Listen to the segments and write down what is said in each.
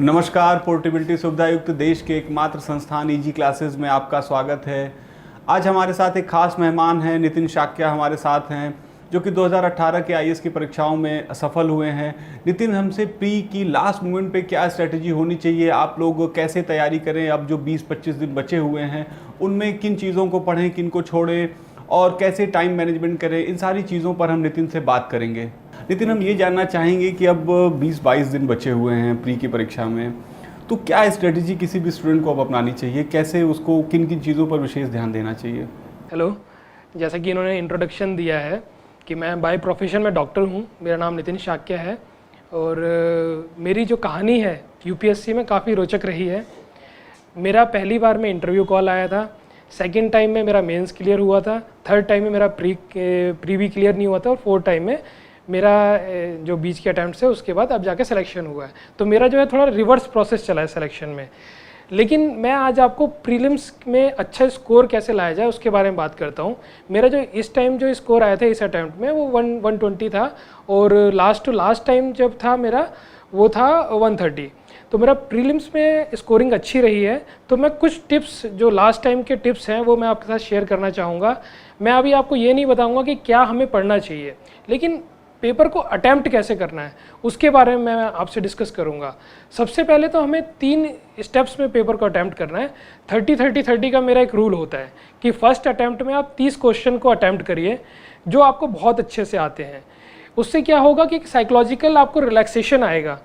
नमस्कार, पोर्टेबिलिटी सुविधा युक्त देश के एकमात्र संस्थान इजी क्लासेस में आपका स्वागत है। आज हमारे साथ एक खास मेहमान हैं, नितिन शाक्या हमारे साथ हैं, जो कि 2018 के आईएएस की परीक्षाओं में सफल हुए हैं। नितिन, हमसे प्री की लास्ट मोमेंट पे क्या स्ट्रेटजी होनी चाहिए, आप लोग कैसे तैयारी करें, अब जो 20-25 दिन बचे हुए हैं उनमें किन चीज़ों को पढ़ें, किन को छोड़ें और कैसे टाइम मैनेजमेंट करें, इन सारी चीज़ों पर हम नितिन से बात करेंगे। नितिन, हम ये जानना चाहेंगे कि अब 20-22 दिन बचे हुए हैं प्री की परीक्षा में, तो क्या स्ट्रेटजी किसी भी स्टूडेंट को अब अपनानी चाहिए, कैसे उसको किन किन चीज़ों पर विशेष ध्यान देना चाहिए? हेलो, जैसा कि इन्होंने इंट्रोडक्शन दिया है कि मैं बाय प्रोफेशन में डॉक्टर हूँ, मेरा नाम नितिन शाक्या है और मेरी जो कहानी है यूपीएससी में काफ़ी रोचक रही है। मेरा पहली बार में इंटरव्यू कॉल आया था, सेकेंड टाइम में मेरा मेंस क्लियर हुआ था, थर्ड टाइम में मेरा प्री भी क्लियर नहीं हुआ था और फोर्थ टाइम में मेरा जो बीच के अटैम्प्ट है उसके बाद अब जाके सिलेक्शन हुआ है। तो मेरा जो है थोड़ा रिवर्स प्रोसेस चला है सिलेक्शन में। लेकिन मैं आज आपको प्रीलिम्स में अच्छा स्कोर कैसे लाया जाए उसके बारे में बात करता हूँ। मेरा जो इस टाइम जो स्कोर आया था इस अटैम्प्ट में वो 120 था और लास्ट टाइम जब था मेरा वो था 130। तो मेरा प्रीलिम्स में स्कोरिंग अच्छी रही है। तो मैं कुछ टिप्स जो लास्ट टाइम के टिप्स हैं वो मैं आपके साथ शेयर करना चाहूँगा। मैं अभी आपको ये नहीं बताऊँगा कि क्या हमें पढ़ना चाहिए, लेकिन पेपर को अटैम्प्ट कैसे करना है उसके बारे में मैं आपसे डिस्कस करूंगा। सबसे पहले तो हमें 3 स्टेप्स में पेपर को अटैम्प्ट करना है। 30-30-30 का मेरा एक रूल होता है कि फर्स्ट अटैम्प्ट में आप 30 क्वेश्चन को अटैम्प्ट करिए जो आपको बहुत अच्छे से आते हैं। उससे क्या होगा कि साइकोलॉजिकल आपको रिलैक्सेशन आएगा।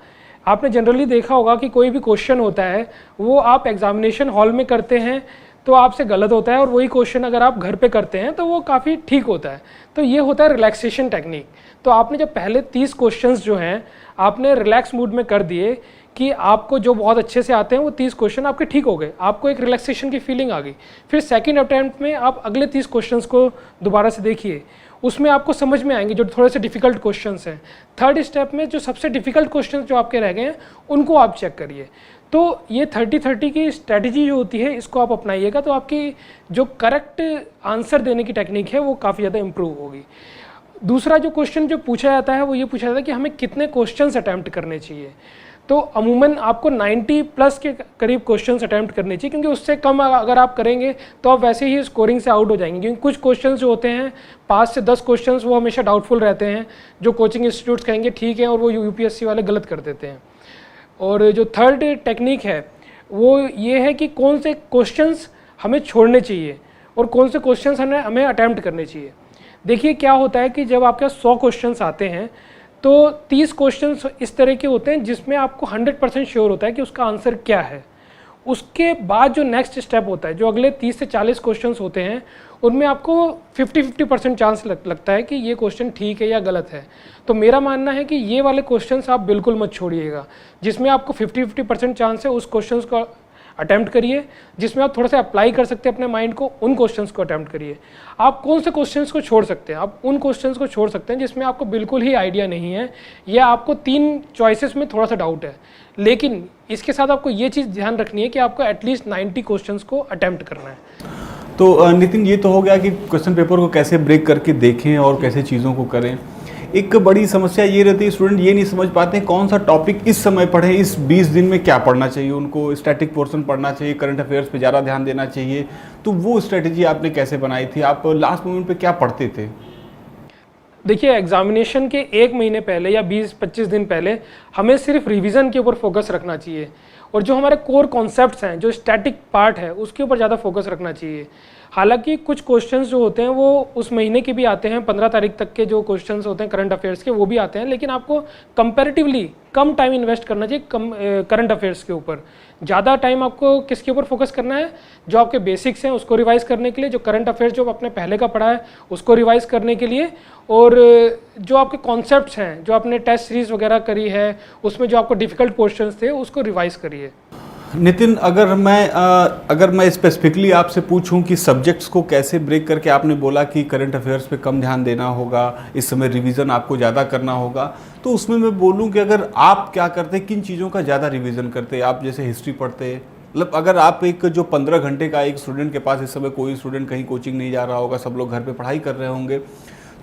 आपने जनरली देखा होगा कि कोई भी क्वेश्चन होता है वो आप एग्जामिनेशन हॉल में करते हैं तो आपसे गलत होता है और वही क्वेश्चन अगर आप घर पे करते हैं तो वो काफ़ी ठीक होता है। तो ये होता है रिलैक्सेशन टेक्निक। तो आपने जब पहले 30 क्वेश्चंस जो हैं आपने रिलैक्स मूड में कर दिए कि आपको जो बहुत अच्छे से आते हैं वो 30 क्वेश्चन आपके ठीक हो गए, आपको एक रिलैक्सेशन की फीलिंग आ गई। फिर सेकंड अटैम्प्ट में आप अगले 30 क्वेश्चंस को दोबारा से देखिए, उसमें आपको समझ में आएंगे जो थोड़े से डिफिकल्ट क्वेश्चंस हैं। थर्ड स्टेप में जो सबसे डिफिकल्ट क्वेश्चंस जो आपके रह गए हैं उनको आप चेक करिए। तो ये 30-30 की स्ट्रैटेजी जो होती है इसको आप अपनाइएगा तो आपकी जो करेक्ट आंसर देने की टेक्निक है वो काफ़ी ज़्यादा इम्प्रूव होगी। दूसरा जो क्वेश्चन जो पूछा जाता है वो ये पूछा जाता है कि हमें कितने क्वेश्चंस अटैम्प्ट करने चाहिए। तो अमूमन आपको 90+ के करीब क्वेश्चंस अटैम्प्ट करने चाहिए, क्योंकि उससे कम अगर आप करेंगे तो आप वैसे ही स्कोरिंग से आउट हो जाएंगे। क्योंकि कुछ क्वेश्चंस जो होते हैं 5 से 10 क्वेश्चंस वो हमेशा डाउटफुल रहते हैं, जो कोचिंग इंस्टीट्यूट्स कहेंगे ठीक है और वो यूपीएससी वाले गलत कर देते हैं। और जो थर्ड टेक्निक है वो ये है कि कौन से क्वेश्चंस हमें छोड़ने चाहिए और कौन से क्वेश्चंस हमें अटैम्प्ट करने चाहिए। देखिए क्या होता है कि जब आपके 100 क्वेश्चंस आते हैं तो 30 क्वेश्चंस इस तरह के होते हैं जिसमें आपको 100% श्योर होता है कि उसका आंसर क्या है। उसके बाद जो नेक्स्ट स्टेप होता है, जो अगले 30 से 40 क्वेश्चंस होते हैं, उनमें आपको 50-50% चांस लगता है कि ये क्वेश्चन ठीक है या गलत है। तो मेरा मानना है कि ये वाले क्वेश्चंस आप बिल्कुल मत छोड़िएगा। जिसमें आपको 50-50% चांस है उस क्वेश्चंस को अटैम्प्ट करिए, जिसमें आप थोड़ा सा अप्लाई कर सकते हैं अपने माइंड को, उन क्वेश्चंस को अटैम्प्ट करिए। आप कौन से क्वेश्चंस को छोड़ सकते हैं? आप उन क्वेश्चंस को छोड़ सकते हैं जिसमें आपको बिल्कुल ही आइडिया नहीं है या आपको 3 चॉइसेस में थोड़ा सा डाउट है। लेकिन इसके साथ आपको ये चीज़ ध्यान रखनी है कि आपको एटलीस्ट 90 क्वेश्चंस को अटैम्प्ट करना है। तो नितिन, ये तो हो गया कि क्वेश्चन पेपर को कैसे ब्रेक करके देखें और कैसे चीज़ों को करें। एक बड़ी समस्या ये रहती है, स्टूडेंट ये नहीं समझ पाते कौन सा टॉपिक इस समय पढ़े, इस 20 दिन में क्या पढ़ना चाहिए उनको। स्टैटिक पोर्शन पढ़ना चाहिए, करंट अफेयर्स पे ज़्यादा ध्यान देना चाहिए। तो वो स्ट्रेटजी आपने कैसे बनाई थी? आप लास्ट मोमेंट पे क्या पढ़ते थे? देखिए, एग्जामिनेशन के 1 महीने पहले या 20-25 दिन पहले हमें सिर्फ रिवीजन के ऊपर फोकस रखना चाहिए और जो हमारे कोर कॉन्सेप्ट्स हैं, जो स्टैटिक पार्ट है, उसके ऊपर ज़्यादा फोकस रखना चाहिए। हालांकि कुछ क्वेश्चंस जो होते हैं वो उस महीने के भी आते हैं, 15 तारीख तक के जो क्वेश्चंस होते हैं करंट अफेयर्स के वो भी आते हैं, लेकिन आपको कंपैरेटिवली कम टाइम इन्वेस्ट करना चाहिए करंट अफेयर्स के ऊपर। ज़्यादा टाइम आपको किसके ऊपर फोकस करना है? जो आपके बेसिक्स हैं उसको रिवाइज करने के लिए, जो करंट अफेयर्स जो आपने पहले का पढ़ा है उसको रिवाइज करने के लिए, और जो आपके कॉन्सेप्ट्स हैं, जो आपने टेस्ट सीरीज वगैरह करी है उसमें जो आपको डिफिकल्ट क्वेश्चंस थे उसको रिवाइज करिए। नितिन, अगर मैं स्पेसिफिकली आपसे पूछूं कि सब्जेक्ट्स को कैसे ब्रेक करके, आपने बोला कि करंट अफेयर्स पे कम ध्यान देना होगा, इस समय रिवीजन आपको ज़्यादा करना होगा, तो उसमें मैं बोलूं कि अगर आप क्या करते, किन चीज़ों का ज़्यादा रिवीजन करते? आप जैसे हिस्ट्री पढ़ते, मतलब अगर आप एक जो 15 घंटे का एक स्टूडेंट के पास, इस समय कोई स्टूडेंट कहीं कोचिंग नहीं जा रहा होगा, सब लोग घर पर पढ़ाई कर रहे होंगे,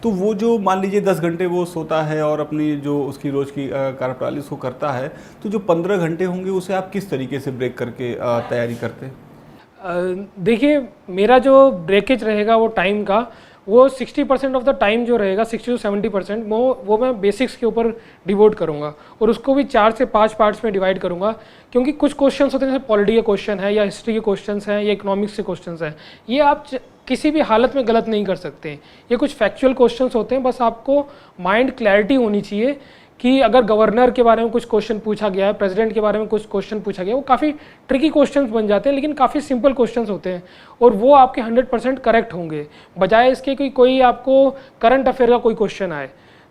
तो वो जो मान लीजिए 10 घंटे वो सोता है और अपनी जो उसकी रोज़ की कार्यप्रणाली उसको करता है, तो जो 15 घंटे होंगे उसे आप किस तरीके से ब्रेक करके तैयारी करते हैं? देखिए, मेरा जो ब्रेकेज रहेगा वो टाइम का, वो 60% ऑफ द टाइम जो रहेगा, 60 to 70% वो मैं बेसिक्स के ऊपर डिवोट करूँगा और उसको भी 4 से 5 पार्ट्स में डिवाइड करूँगा। क्योंकि कुछ क्वेश्चंस होते हैं जैसे पॉलिटी के क्वेश्चन है या हिस्ट्री के क्वेश्चंस हैं या इकोनॉमिक्स के क्वेश्चंस हैं, ये आप किसी भी हालत में गलत नहीं कर सकते। ये कुछ फैक्चुअल क्वेश्चंस होते हैं, बस आपको माइंड क्लैरिटी होनी चाहिए कि अगर गवर्नर के बारे में कुछ क्वेश्चन पूछा गया है, प्रेसिडेंट के बारे में कुछ क्वेश्चन पूछा गया है, वो काफ़ी ट्रिकी क्वेश्चंस बन जाते हैं, लेकिन काफ़ी सिंपल क्वेश्चंस होते हैं और वो आपके 100% करेक्ट होंगे। बजाय इसके कि कोई आपको करंट अफेयर का कोई क्वेश्चन आए,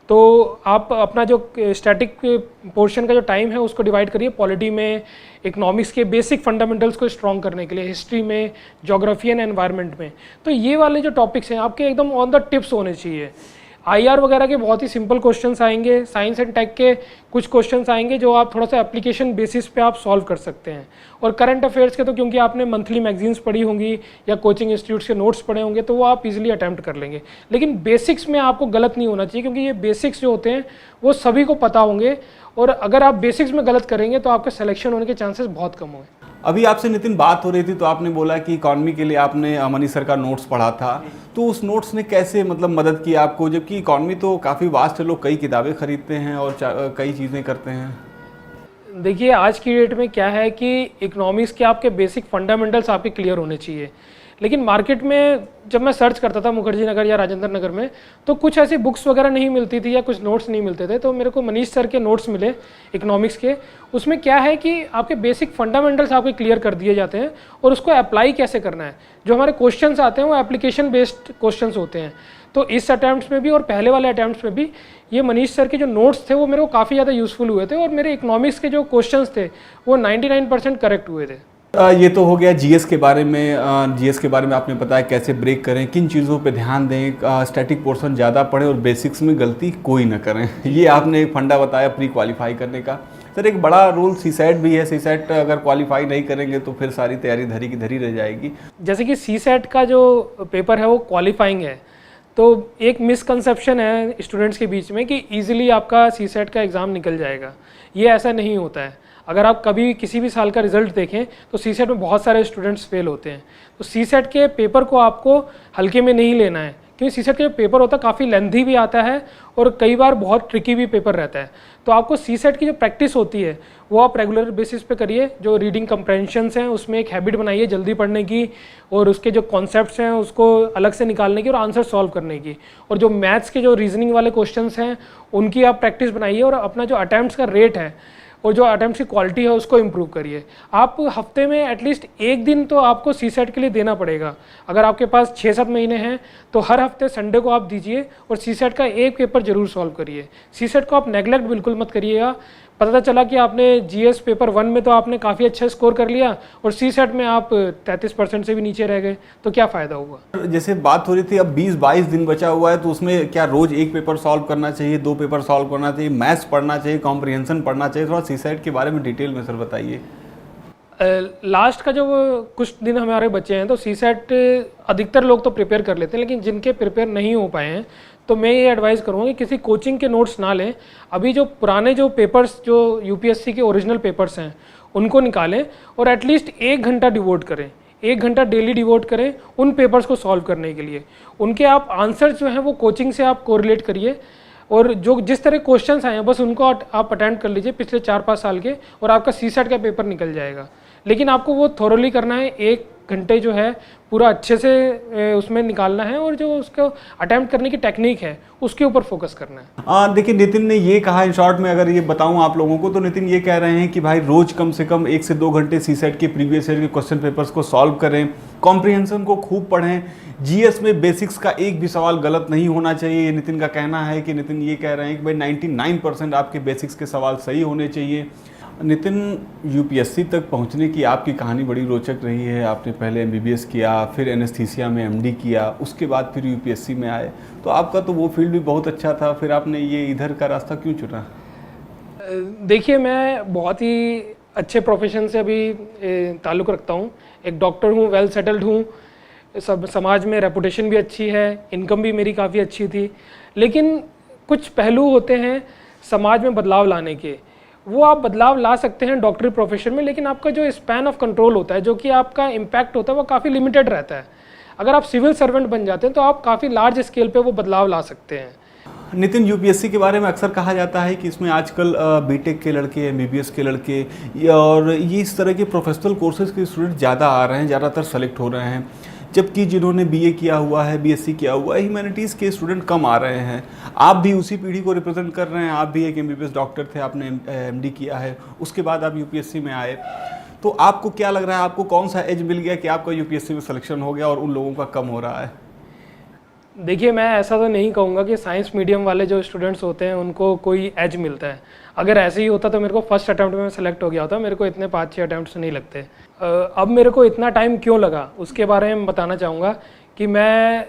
तो आप अपना जो स्टैटिक पोर्शन का जो टाइम है उसको डिवाइड करिए पॉलिटी में, इकोनॉमिक्स के बेसिक फंडामेंटल्स को स्ट्रॉन्ग करने के लिए, हिस्ट्री में, ज्योग्राफी एंड एनवायरनमेंट में। तो ये वाले जो टॉपिक्स हैं आपके एकदम ऑन द टिप्स होने चाहिए। आईआर वगैरह के बहुत ही सिंपल क्वेश्चंस आएंगे, साइंस एंड टेक के कुछ क्वेश्चंस आएंगे जो आप थोड़ा सा एप्लीकेशन बेसिस पे आप सॉल्व कर सकते हैं। और करंट अफेयर्स के तो क्योंकि आपने मंथली मैगजीन्स पढ़ी होंगी या कोचिंग इंस्टीट्यूट्स के नोट्स पढ़े होंगे, तो वो आप इजीली अटैम्प्ट कर लेंगे। लेकिन बेसिक्स में आपको गलत नहीं होना चाहिए, क्योंकि ये बेसिक्स जो होते हैं वो सभी को पता होंगे और अगर आप बेसिक्स में गलत करेंगे तो आपका सिलेक्शन होने के चांसेस बहुत कम होंगे। अभी आपसे नितिन बात हो रही थी तो आपने बोला कि इकॉनमी के लिए आपने मनी सर का नोट्स पढ़ा था, तो उस नोट्स ने कैसे मतलब मदद की आपको, जबकि इकॉनमी तो काफ़ी वास्ट है, लोग कई किताबें खरीदते हैं और कई चीज़ें करते हैं। देखिए, आज की डेट में क्या है कि इकोनॉमिक्स के आपके बेसिक फंडामेंटल्स आपके क्लियर होने चाहिए, लेकिन मार्केट में जब मैं सर्च करता था मुखर्जी नगर या राजेंद्र नगर में, तो कुछ ऐसी बुक्स वगैरह नहीं मिलती थी या कुछ नोट्स नहीं मिलते थे। तो मेरे को मनीष सर के नोट्स मिले इकोनॉमिक्स के। उसमें क्या है कि आपके बेसिक फंडामेंटल्स आपके क्लियर कर दिए जाते हैं और उसको अप्लाई कैसे करना है। जो हमारे क्वेश्चंस आते हैं वो एप्लीकेशन बेस्ड क्वेश्चंस होते हैं। तो इस अटैम्प्ट्स में भी और पहले वाले अटैम्प्ट्स में भी ये मनीष सर के जो नोट्स थे वो मेरे को काफ़ी ज़्यादा यूज़फुल हुए थे और मेरे इकोनॉमिक्स के जो क्वेश्चंस थे वो 99% करेक्ट हुए थे। ये तो हो गया जीएस के बारे में। जीएस के बारे में आपने बताया कैसे ब्रेक करें, किन चीज़ों पे ध्यान दें, स्टैटिक पोर्शन ज़्यादा पढ़ें और बेसिक्स में गलती कोई ना करें। ये आपने एक फंडा बताया प्री क्वालिफाई करने का। सर, एक बड़ा रोल सीसैट भी है। सीसैट अगर क्वालिफाई नहीं करेंगे तो फिर सारी तैयारी धरी की धरी रह जाएगी। जैसे कि सीसैट का जो पेपर है वो क्वालिफाइंग है, तो एक मिसकंसेप्शन है स्टूडेंट्स के बीच में कि ईजिली आपका सीसैट का एग्ज़ाम निकल जाएगा। ये ऐसा नहीं होता है। अगर आप कभी किसी भी साल का रिजल्ट देखें तो सीसैट में बहुत सारे स्टूडेंट्स फेल होते हैं। तो सीसैट के पेपर को आपको हल्के में नहीं लेना है, क्योंकि सीसैट का जो पेपर होता है काफ़ी लेंथी भी आता है और कई बार बहुत ट्रिकी भी पेपर रहता है। तो आपको सीसैट की जो प्रैक्टिस होती है वो आप रेगुलर बेसिस पे करिए। जो रीडिंग कंप्रेंशंस हैं उसमें एक हैबिट बनाइए जल्दी पढ़ने की, और उसके जो कॉन्सेप्ट्स हैं उसको अलग से निकालने की और आंसर सॉल्व करने की। और जो मैथ्स के जो रीजनिंग वाले क्वेश्चंस हैं उनकी आप प्रैक्टिस बनाइए और अपना जो अटैम्प्ट्स का रेट है और जो अटैम्प्ट्स की क्वालिटी है उसको इम्प्रूव करिए। आप हफ्ते में एटलीस्ट एक दिन तो आपको सीसैट के लिए देना पड़ेगा। अगर आपके पास 6-7 महीने हैं तो हर हफ्ते संडे को आप दीजिए और सीसैट का एक पेपर जरूर सॉल्व करिए। सीसैट को आप नेगलेक्ट बिल्कुल मत करिएगा। पता चला कि आपने जीएस पेपर 1 में तो आपने काफ़ी अच्छा स्कोर कर लिया और सीसैट में आप 33% से भी नीचे रह गए, तो क्या फ़ायदा होगा। जैसे बात हो रही थी अब 20-22 दिन बचा हुआ है, तो उसमें क्या रोज़ एक पेपर सॉल्व करना चाहिए, 2 पेपर सॉल्व करना चाहिए, मैथ्स पढ़ना चाहिए, कॉम्प्रिहेंशन पढ़ना चाहिए? थोड़ा सीसैट के बारे में डिटेल में सर बताइए। लास्ट का जो कुछ दिन हमारे बचे हैं तो सीसैट अधिकतर लोग तो प्रिपेयर कर लेते हैं, लेकिन जिनके प्रिपेयर नहीं हो पाए हैं तो मैं ये एडवाइस करूँगा कि किसी कोचिंग के नोट्स ना लें। अभी जो पुराने जो पेपर्स जो यूपीएससी के ओरिजिनल पेपर्स हैं उनको निकालें और एटलीस्ट 1 घंटा डिवोट करें। 1 घंटा डेली डिवोट करें उन पेपर्स को सॉल्व करने के लिए। उनके आप आंसर्स जो हैं वो कोचिंग से आप कोरिलेट करिए और जो जिस तरह क्वेश्चंस आए हैं बस उनको आप अटेम्प्ट कर लीजिए पिछले 4-5 साल के, और आपका सीसैट का पेपर निकल जाएगा। लेकिन आपको वो थोरोली करना है, 1 घंटे जो है पूरा अच्छे से उसमें निकालना है और जो उसको अटेम्प्ट करने की टेक्निक है उसके ऊपर फोकस करना है। देखिए, नितिन ने ये कहा, इन शॉर्ट में अगर ये बताऊं आप लोगों को, तो नितिन ये कह रहे हैं कि भाई रोज कम से कम 1 से 2 घंटे सीसैट के प्रीवियस ईयर के क्वेश्चन पेपर्स को सॉल्व करें, कॉम्प्रिहेंशन को खूब पढ़ें, जीएस में बेसिक्स का एक भी सवाल गलत नहीं होना चाहिए। ये नितिन का कहना है कि नितिन ये कह रहे हैं कि भाई 99% आपके बेसिक्स के सवाल सही होने चाहिए। नितिन, यूपीएससी तक पहुंचने की आपकी कहानी बड़ी रोचक रही है। आपने पहले एमबीबीएस किया, फिर एनेस्थीसिया में एमडी किया, उसके बाद फिर यूपीएससी में आए। तो आपका तो वो फील्ड भी बहुत अच्छा था, फिर आपने ये इधर का रास्ता क्यों चुना? देखिए, मैं बहुत ही अच्छे प्रोफेशन से अभी ताल्लुक़ रखता हूँ। एक डॉक्टर हूँ, वेल सेटल्ड हूँ सब समाज में रेपुटेशन भी अच्छी है, इनकम भी मेरी काफ़ी अच्छी थी। लेकिन कुछ पहलू होते हैं समाज में बदलाव लाने के, वो आप बदलाव ला सकते हैं डॉक्टरी प्रोफेशन में, लेकिन आपका जो स्पैन ऑफ कंट्रोल होता है, जो कि आपका इम्पैक्ट होता है, वो काफ़ी लिमिटेड रहता है। अगर आप सिविल सर्वेंट बन जाते हैं तो आप काफ़ी लार्ज स्केल पे वो बदलाव ला सकते हैं। नितिन, यूपीएससी के बारे में अक्सर कहा जाता है कि इसमें आजकल बीटेक के लड़के, एमबीबीएस के लड़के और ये इस तरह के प्रोफेशनल कोर्सेज के स्टूडेंट ज़्यादा आ रहे हैं, ज़्यादातर सेलेक्ट हो रहे हैं, जबकि जिन्होंने बीए किया हुआ है, बीएससी किया हुआ है, ह्यूमैनिटीज़ के स्टूडेंट कम आ रहे हैं। आप भी उसी पीढ़ी को रिप्रेजेंट कर रहे हैं, आप भी एक एमबीबीएस डॉक्टर थे, आपने एमडी किया है, उसके बाद आप यूपीएससी में आए। तो आपको क्या लग रहा है, आपको कौन सा एज मिल गया कि आपका यूपीएससी में सिलेक्शन हो गया और उन लोगों का कम हो रहा है? देखिए, मैं ऐसा तो नहीं कहूँगा कि साइंस मीडियम वाले जो स्टूडेंट्स होते हैं उनको कोई एज मिलता है। अगर ऐसे ही होता तो मेरे को फर्स्ट अटैम्प्ट में सेलेक्ट हो गया होता, मेरे को इतने 5-6 अटैम्प्ट्स नहीं लगते। अब मेरे को इतना टाइम क्यों लगा उसके बारे में बताना चाहूँगा कि मैं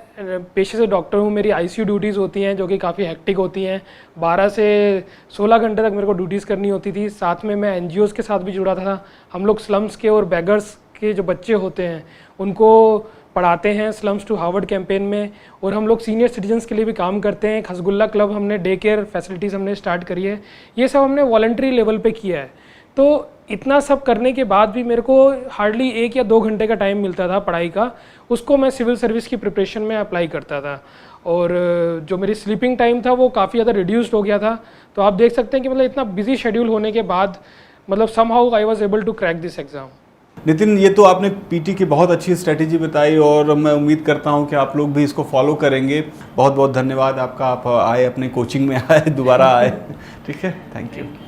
पेशे से डॉक्टर हूँ, मेरी आईसीयू ड्यूटीज़ होती हैं जो कि काफ़ी हेक्टिक होती हैं। 12 से 16 घंटे तक मेरे को ड्यूटीज़ करनी होती थी। साथ में मैं एनजीओज़ के साथ भी जुड़ा था। हम लोग स्लम्स के और बेगर्स के जो बच्चे होते हैं उनको पढ़ाते हैं स्लम्स टू हार्वर्ड कैंपेन में, और हम लोग सीनियर सिटीजन्स के लिए भी काम करते हैं। खसगुल्ला क्लब हमने, डे केयर फैसिलिटीज़ हमने स्टार्ट करी है। ये सब हमने वॉलंटरी लेवल पे किया है। तो इतना सब करने के बाद भी मेरे को हार्डली 1 या 2 घंटे का टाइम मिलता था पढ़ाई का, उसको मैं सिविल सर्विस की प्रिपरेशन में अप्लाई करता था। और जो मेरी स्लीपिंग टाइम था वो काफ़ी ज़्यादा रिड्यूस्ड हो गया था। तो आप देख सकते हैं कि मतलब इतना बिजी शेड्यूल होने के बाद मतलब somehow I was able to crack this exam. Nitin, ये तो आपने पीटी की बहुत अच्छी स्ट्रेटेजी बताई और मैं उम्मीद करता हूँ कि आप लोग भी इसको फॉलो करेंगे। बहुत बहुत धन्यवाद आपका, आप आए, अपने कोचिंग में आए, दोबारा आए। ठीक है, थैंक यू।